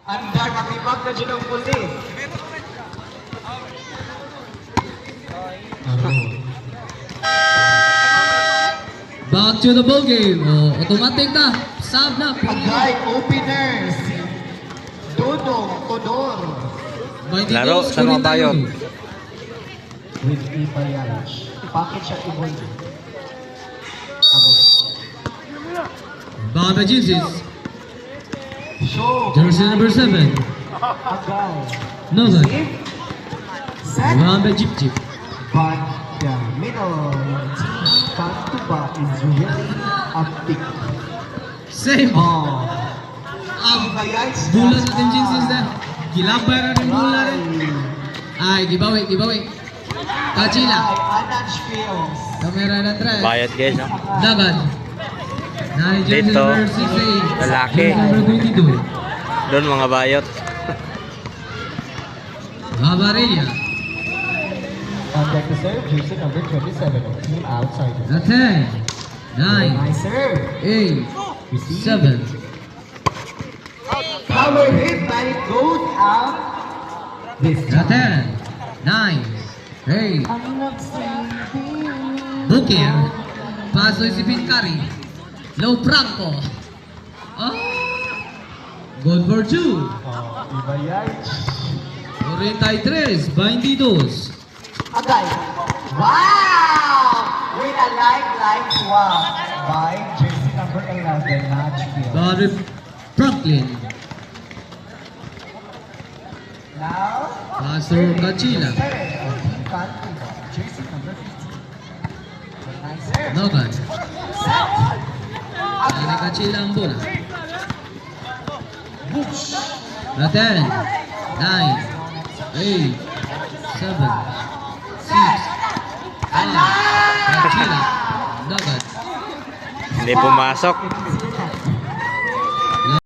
Andar, makibag na dyan ang puli. Back to the ball game. Oh, automatic na. Sub na. Agay, openers. Dodong, Todor. Laro sa mga bayot. With Ibayaj. Package at Ibon. Baba Jesus. Show. Jersey number 7. Agay. Nolan. Set. Baba Jeep Jeep. But the middle team Kantuba is really active. Same. Oh. Ang bola sa Team Jesus na. Gilabay na rin bola rin. Ay, gibawi, gibawi. Kachila. Anaj Fields. Kamera na tres. Bayot guys, no? Dagan. Nine jersey Dito, number 68. lalaki. Jersey number 22. Doon mga bayot. Babarilla. On deck to serve, jersey number 27 of Team Outsiders. The 10. 9. Nice serve. 8. Receive. 7. Power hit, but it goes out. This The time. 10. 9. 8. I'm not sleeping. Bukir. Paso si Pincari. Low Franco. Oh. Good for 2. Ibayaj. 43. 22. Agay. Wow! With a lifeline swap by jersey number 11, Natchfield. Bobby Franklin. Now, Pastor Kachila. jersey number 15. Nice serve. Nogan. Set. Ani Kachila ang bola. Bush. The 10. 9. 8. 7. 6. 5. Kachila. Nogan. Hindi pumasok.